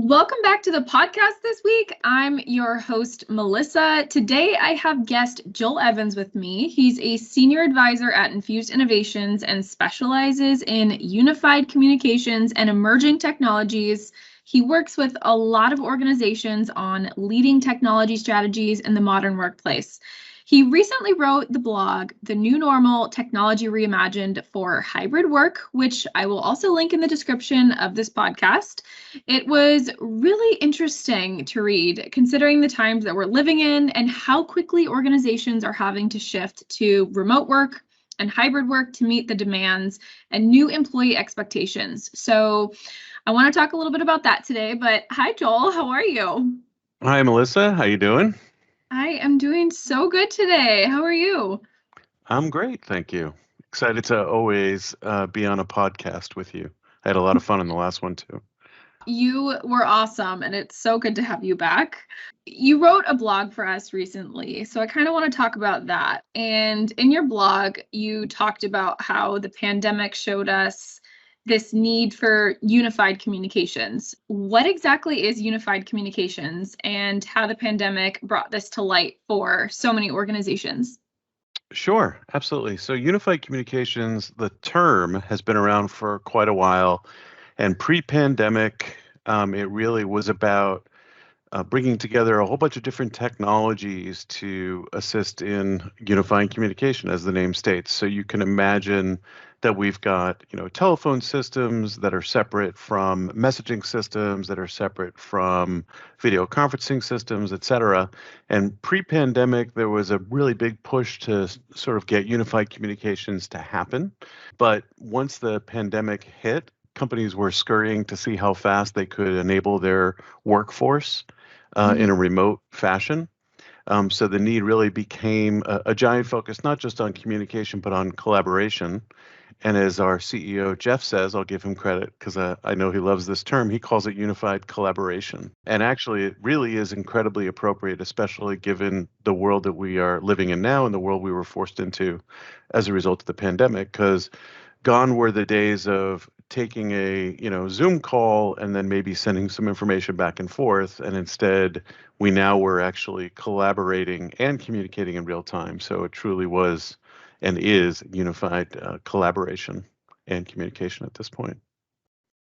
Welcome back to the podcast this week. I'm your host, Melissa. Today I have guest Joel Evans with me. He's a senior advisor at Infused Innovations and specializes in unified communications and emerging technologies. He works with a lot of organizations on leading technology strategies in the modern workplace. He recently wrote the blog, The New Normal Technology Reimagined for Hybrid Work, which I will also link in the description of this podcast. It was really interesting to read, considering the times that we're living in and how quickly organizations are having to shift to remote work and hybrid work to meet the demands and new employee expectations. So I want to talk a little bit about that today, but hi, Joel, how are you? Hi, Melissa. How you doing? I am doing so good today. How are you? I'm great, thank you. Excited to always be on a podcast with you. I had a lot of fun in the last one too. You were awesome, and it's so good to have you back. You wrote a blog for us recently, so I kind of want to talk about that. And in your blog, you talked about how the pandemic showed us this need for unified communications. What exactly is unified communications and how the pandemic brought this to light for so many organizations? Sure, absolutely. So unified communications, the term has been around for quite a while. And pre-pandemic, it really was about bringing together a whole bunch of different technologies to assist in unifying communication, as the name states. So you can imagine that we've got, telephone systems that are separate from messaging systems that are separate from video conferencing systems, et cetera. And pre-pandemic, there was a really big push to sort of get unified communications to happen. But once the pandemic hit, companies were scurrying to see how fast they could enable their workforce in a remote fashion. So the need really became a giant focus, not just on communication, but on collaboration. And as our CEO, Jeff, says, I'll give him credit because I know he loves this term, he calls it unified collaboration. And actually, it really is incredibly appropriate, especially given the world that we are living in now and the world we were forced into as a result of the pandemic, because gone were the days of taking a Zoom call and then maybe sending some information back and forth, and instead we now were actually collaborating and communicating in real time. So it truly was and is unified collaboration and communication at this point.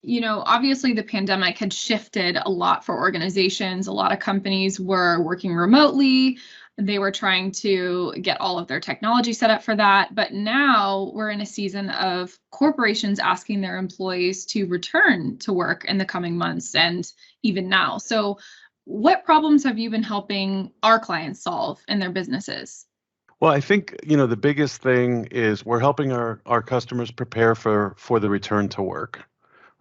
Obviously the pandemic had shifted a lot for organizations. A lot of companies were working remotely. They were trying to get all of their technology set up for that. But now we're in a season of corporations asking their employees to return to work in the coming months and even now. So what problems have you been helping our clients solve in their businesses? Well, I think, the biggest thing is we're helping our customers prepare for the return to work,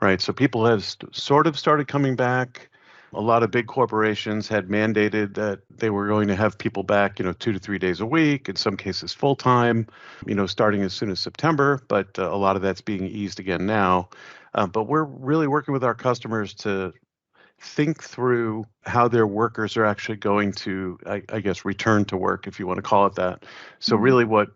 right? So people have sort of started coming back. A lot of big corporations had mandated that they were going to have people back, 2 to 3 days a week, in some cases full time, starting as soon as September. But a lot of that's being eased again now. But we're really working with our customers to think through how their workers are actually going to, I guess, return to work, if you want to call it that. So really what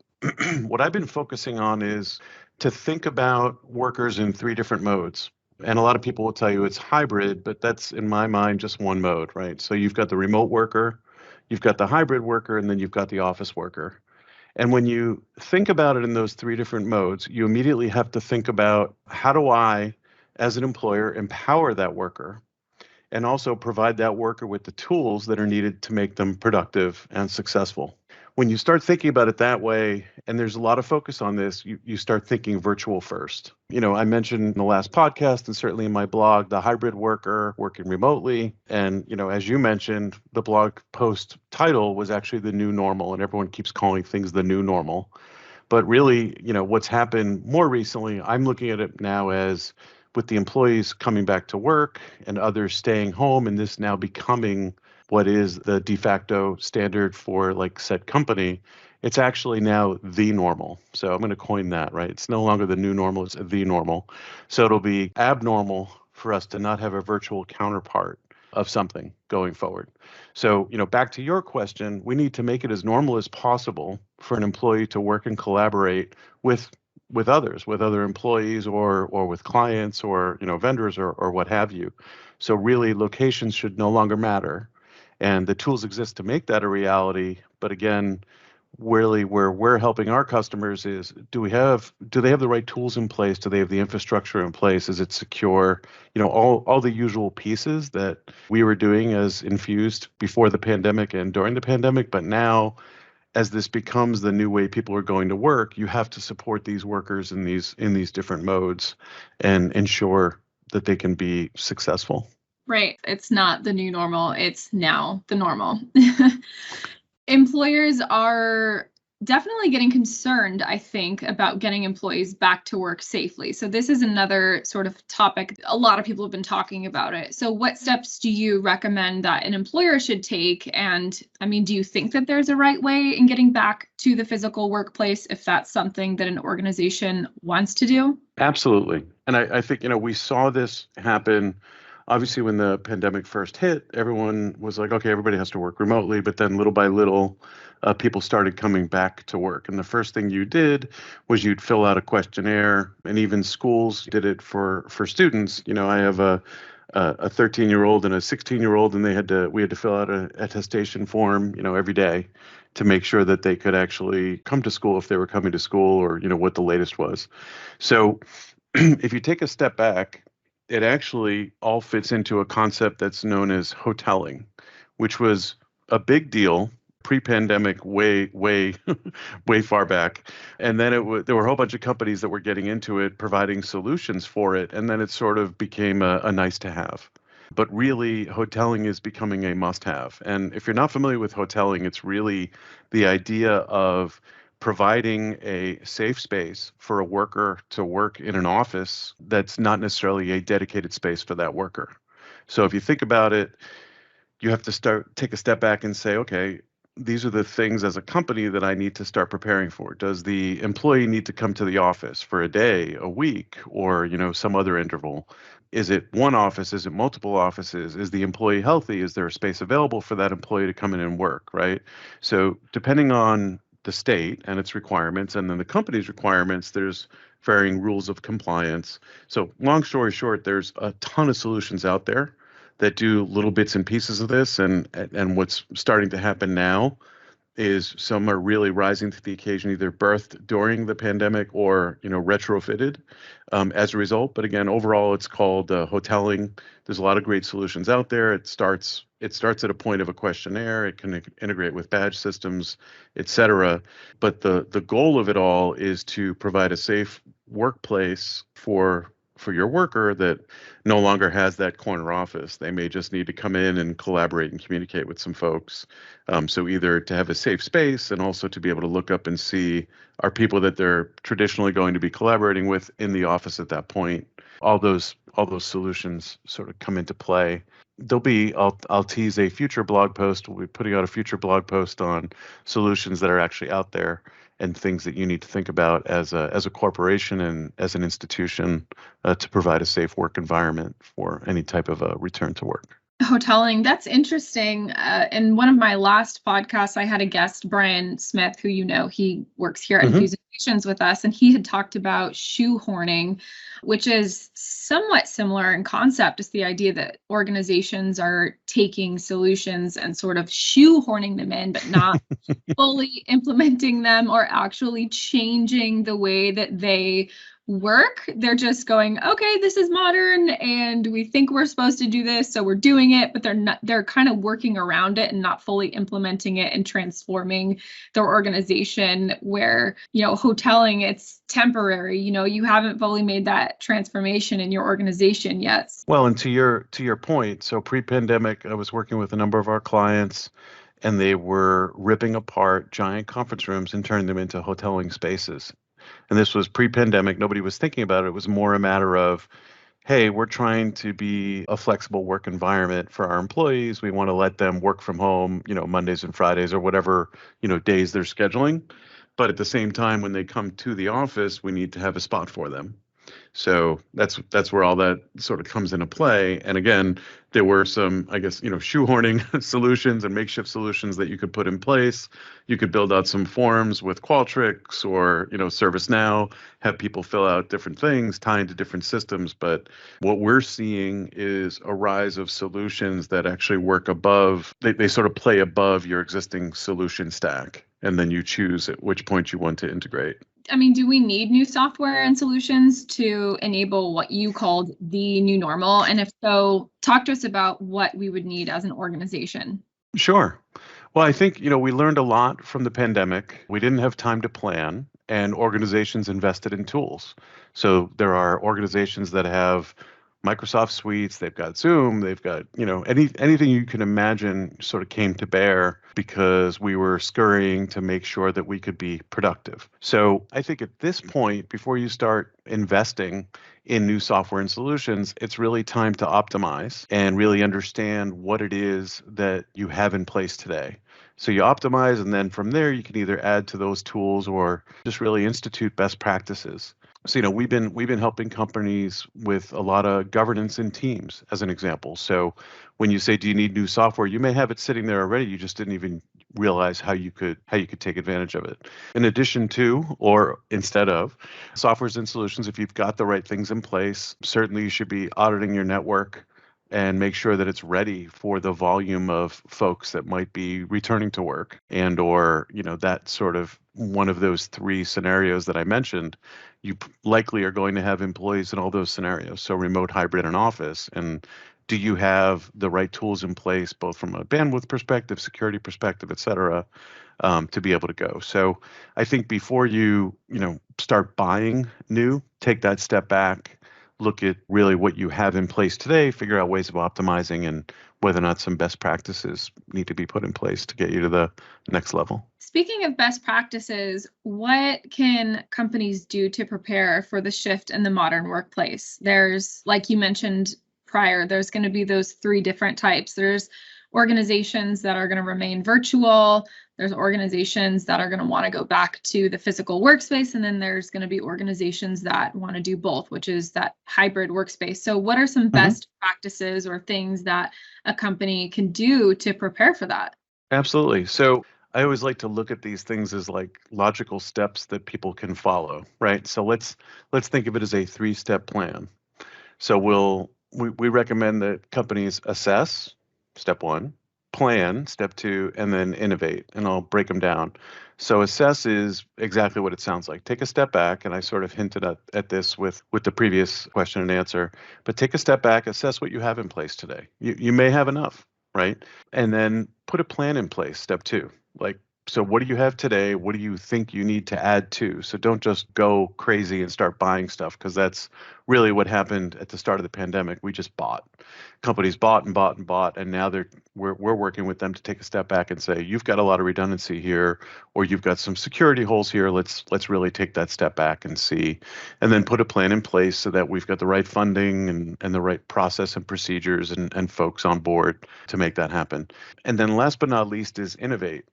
what I've been focusing on is to think about workers in three different modes. And a lot of people will tell you it's hybrid, but that's in my mind just one mode, right? So you've got the remote worker, you've got the hybrid worker, and then you've got the office worker. And when you think about it in those three different modes, you immediately have to think about, how do I, as an employer, empower that worker and also provide that worker with the tools that are needed to make them productive and successful. When you start thinking about it that way, and there's a lot of focus on this, you start thinking virtual first. I mentioned in the last podcast and certainly in my blog, the hybrid worker working remotely. And, as you mentioned, the blog post title was actually The New Normal, and everyone keeps calling things the new normal. But really, what's happened more recently, I'm looking at it now as, with the employees coming back to work and others staying home, and this now becoming what is the de facto standard for said company, it's actually now the normal. So I'm going to coin that, right? It's no longer the new normal, it's the normal. So it'll be abnormal for us to not have a virtual counterpart of something going forward. So, back to your question, we need to make it as normal as possible for an employee to work and collaborate with with others, with other employees or with clients or vendors or what have you. So really locations should no longer matter. And the tools exist to make that a reality. But again, really where we're helping our customers is do they have the right tools in place? Do they have the infrastructure in place? Is it secure? All the usual pieces that we were doing as Infused before the pandemic and during the pandemic. But now, as this becomes the new way people are going to work, you have to support these workers in these different modes and ensure that they can be successful. Right. It's not the new normal. It's now the normal. Employers are definitely getting concerned, I think, about getting employees back to work safely. So this is another sort of topic. A lot of people have been talking about it. So what steps do you recommend that an employer should take? And I mean, do you think that there's a right way in getting back to the physical workplace if that's something that an organization wants to do? Absolutely. And I think, we saw this happen. Obviously, when the pandemic first hit, everyone was like, okay, everybody has to work remotely. But then little by little, people started coming back to work. And the first thing you did was you'd fill out a questionnaire, and even schools did it for students. I have a 13-year-old and a 16-year-old, and we had to fill out an attestation form, every day to make sure that they could actually come to school if they were coming to school, or, what the latest was. So if you take a step back, it actually all fits into a concept that's known as hoteling, which was a big deal pre-pandemic, way, way, way far back. And then there were a whole bunch of companies that were getting into it, providing solutions for it. And then it sort of became a nice to have. But really, hoteling is becoming a must-have. And if you're not familiar with hoteling, it's really the idea of providing a safe space for a worker to work in an office that's not necessarily a dedicated space for that worker. So if you think about it, you have to take a step back and say, okay, these are the things as a company that I need to start preparing for. Does the employee need to come to the office for a day, a week, or some other interval? Is it one office? Is it multiple offices? Is the employee healthy? Is there a space available for that employee to come in and work, right? So depending on the state and its requirements, and then the company's requirements, there's varying rules of compliance. So long story short, there's a ton of solutions out there that do little bits and pieces of this. And what's starting to happen now is some are really rising to the occasion, either birthed during the pandemic or retrofitted as a result. But again, overall, it's called hoteling. There's a lot of great solutions out there. It starts at a point of a questionnaire. It can integrate with badge systems, et cetera. But the goal of it all is to provide a safe workplace for your worker that no longer has that corner office. They may just need to come in and collaborate and communicate with some folks. So either to have a safe space and also to be able to look up and see are people that they're traditionally going to be collaborating with in the office at that point. All those solutions sort of come into play. I'll tease a future blog post. We'll be putting out a future blog post on solutions that are actually out there and things that you need to think about as a corporation and as an institution to provide a safe work environment for any type of a return to work. Hoteling, that's interesting. In one of my last podcasts, I had a guest, Brian Smith, who he works here at Infuse Innovations with us, and he had talked about shoehorning, which is somewhat similar in concept. It's the idea that organizations are taking solutions and sort of shoehorning them in, but not fully implementing them or actually changing the way that they work. They're just going, okay, this is modern and we think we're supposed to do this, so we're doing it, but they're kind of working around it and not fully implementing it and transforming their organization, where hoteling, it's temporary. You haven't fully made that transformation in your organization yet. Well, and to your point, so pre-pandemic, I was working with a number of our clients, and they were ripping apart giant conference rooms and turning them into hoteling spaces. And this was pre-pandemic. Nobody was thinking about it. It was more a matter of, hey, we're trying to be a flexible work environment for our employees. We want to let them work from home, Mondays and Fridays or whatever, days they're scheduling. But at the same time, when they come to the office, we need to have a spot for them. So that's where all that sort of comes into play. And again, there were some, I guess, shoehorning solutions and makeshift solutions that you could put in place. You could build out some forms with Qualtrics or, ServiceNow, have people fill out different things, tie into different systems. But what we're seeing is a rise of solutions that actually work above, they sort of play above your existing solution stack. And then you choose at which point you want to integrate. I mean, do we need new software and solutions to enable what you called the new normal? And if so, talk to us about what we would need as an organization. Sure. Well, I think, we learned a lot from the pandemic. We didn't have time to plan, and organizations invested in tools. So there are organizations that have Microsoft suites, they've got Zoom, they've got, anything you can imagine sort of came to bear because we were scurrying to make sure that we could be productive. So I think at this point, before you start investing in new software and solutions, it's really time to optimize and really understand what it is that you have in place today. So you optimize, and then from there you can either add to those tools or just really institute best practices. So, we've been helping companies with a lot of governance in teams, as an example. So when you say, do you need new software, you may have it sitting there already. You just didn't even realize how you could take advantage of it. In addition to, or instead of, softwares and solutions, if you've got the right things in place, certainly you should be auditing your network and make sure that it's ready for the volume of folks that might be returning to work, and or that sort of one of those three scenarios that I mentioned. You likely are going to have employees in all those scenarios, so remote, hybrid, and office. And do you have the right tools in place, both from a bandwidth perspective, security perspective, et cetera, to be able to go? So I think before you start buying new, take that step back, look at really what you have in place today, figure out ways of optimizing, and whether or not some best practices need to be put in place to get you to the next level. Speaking of best practices, what can companies do to prepare for the shift in the modern workplace? There's, like you mentioned prior, there's going to be those three different types. There's organizations that are going to remain virtual. There's organizations that are going to want to go back to the physical workspace. And then there's going to be organizations that want to do both, which is that hybrid workspace. So what are some best practices or things that a company can do to prepare for that? Absolutely. So I always like to look at these things as like logical steps that people can follow, right? So let's think of it as a 3-step plan. So we recommend that companies assess, step 1, plan, step 2, and then innovate. And I'll break them down. So assess is exactly what it sounds like. Take a step back, and I sort of hinted at this with the previous question and answer, but take a step back, assess what you have in place today. You may have enough, right? And then put a plan in place, step 2. So what do you have today? What do you think you need to add to? So don't just go crazy and start buying stuff, because that's really what happened at the start of the pandemic. We just bought. Companies bought and bought and bought, and now we're working with them to take a step back and say, you've got a lot of redundancy here, or you've got some security holes here. Let's really take that step back and see, and then put a plan in place so that we've got the right funding and the right process and procedures and folks on board to make that happen. And then last but not least is innovate.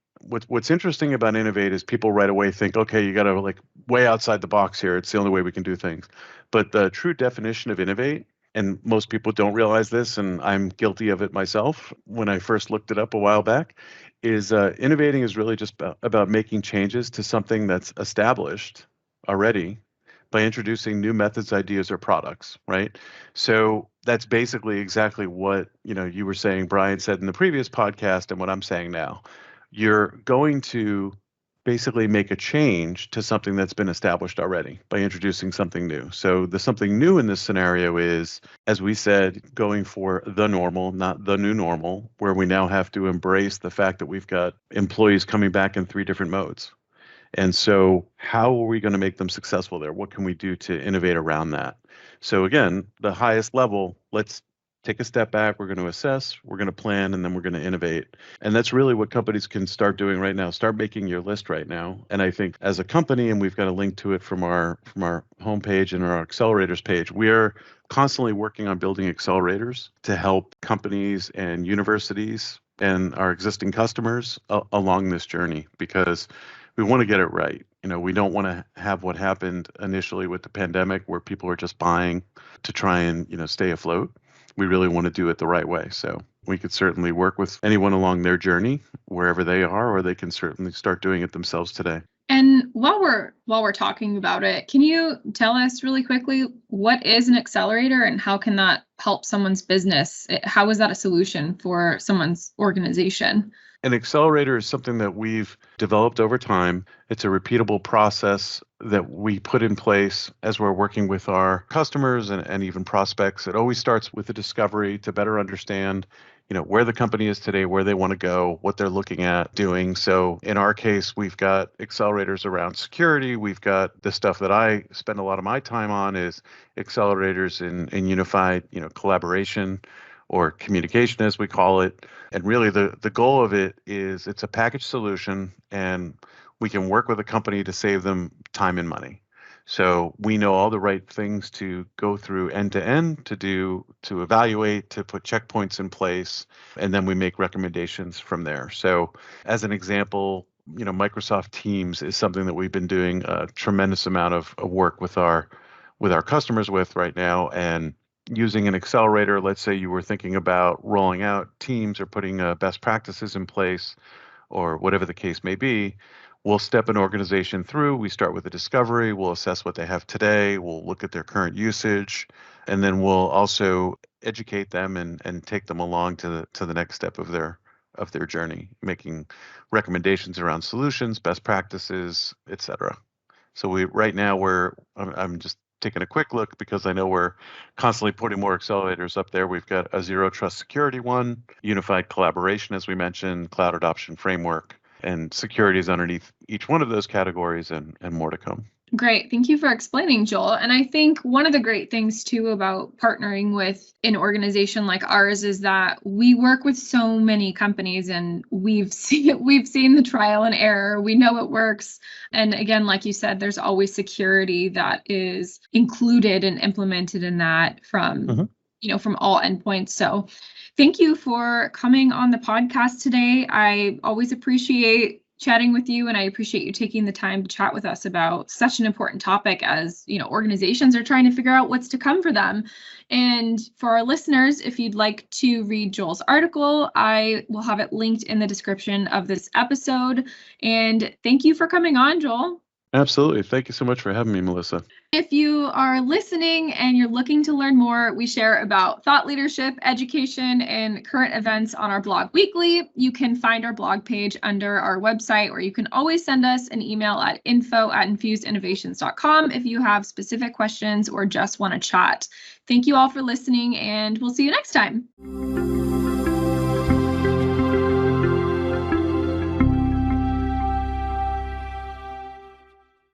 What's interesting about innovate is people right away think, okay, you got to way outside the box here. It's the only way we can do things. But the true definition of innovate, and most people don't realize this, and I'm guilty of it myself when I first looked it up a while back, is innovating is really just about making changes to something that's established already by introducing new methods, ideas, or products, right? So that's basically exactly what you were saying, Brian said in the previous podcast, and what I'm saying now. You're going to basically make a change to something that's been established already by introducing something new. So the something new in this scenario is, as we said, going for the normal, not the new normal, where we now have to embrace the fact that we've got employees coming back in 3 different modes. And so how are we going to make them successful there? What can we do to innovate around that? So again, the highest level, let's take a step back, we're going to assess, we're going to plan, and then we're going to innovate. And that's really what companies can start doing right now. Start making your list right now. And I think as a company, and we've got a link to it from our homepage and our accelerators page, we are constantly working on building accelerators to help companies and universities and our existing customers along this journey, because we want to get it right. We don't want to have what happened initially with the pandemic where people are just buying to try and, stay afloat. We really want to do it the right way. So we could certainly work with anyone along their journey, wherever they are, or they can certainly start doing it themselves today. And while we're talking about it, can you tell us really quickly what is an accelerator and how can that help someone's business? How is that a solution for someone's organization? An accelerator is something that we've developed over time. It's a repeatable process that we put in place as we're working with our customers and even prospects. It always starts with a discovery to better understand, where the company is today, where they want to go, what they're looking at doing. So in our case, we've got accelerators around security. We've got the stuff that I spend a lot of my time on is accelerators in unified, collaboration or communication, as we call it. And really the goal of it is it's a package solution, and we can work with a company to save them time and money. So we know all the right things to go through end to end, to evaluate, to put checkpoints in place, and then we make recommendations from there. So as an example, Microsoft Teams is something that we've been doing a tremendous amount of work with our customers with right now. And using an accelerator, let's say you were thinking about rolling out Teams or putting best practices in place or whatever the case may be, we'll step an organization through. We start with a discovery. We'll assess what they have today. We'll look at their current usage, and then we'll also educate them and take them along to the next step of their journey, making recommendations around solutions, best practices, etc. So I'm just taking a quick look because I know we're constantly putting more accelerators up there. We've got a zero trust security one, unified collaboration, as we mentioned, cloud adoption framework, and security is underneath each one of those categories and more to come. Great. Thank you for explaining, Joel. And I think one of the great things too about partnering with an organization like ours is that we work with so many companies and we've seen the trial and error. We know it works. And again, like you said, there's always security that is included and implemented in that from all endpoints. So thank you for coming on the podcast today. I always appreciate chatting with you, and I appreciate you taking the time to chat with us about such an important topic as, organizations are trying to figure out what's to come for them. And for our listeners, if you'd like to read Joel's article, I will have it linked in the description of this episode. And thank you for coming on, Joel. Absolutely. Thank you so much for having me, Melissa. If you are listening and you're looking to learn more, we share about thought leadership, education, and current events on our blog weekly. You can find our blog page under our website, or you can always send us an email at info@infusedinnovations.com if you have specific questions or just want to chat. Thank you all for listening, and we'll see you next time.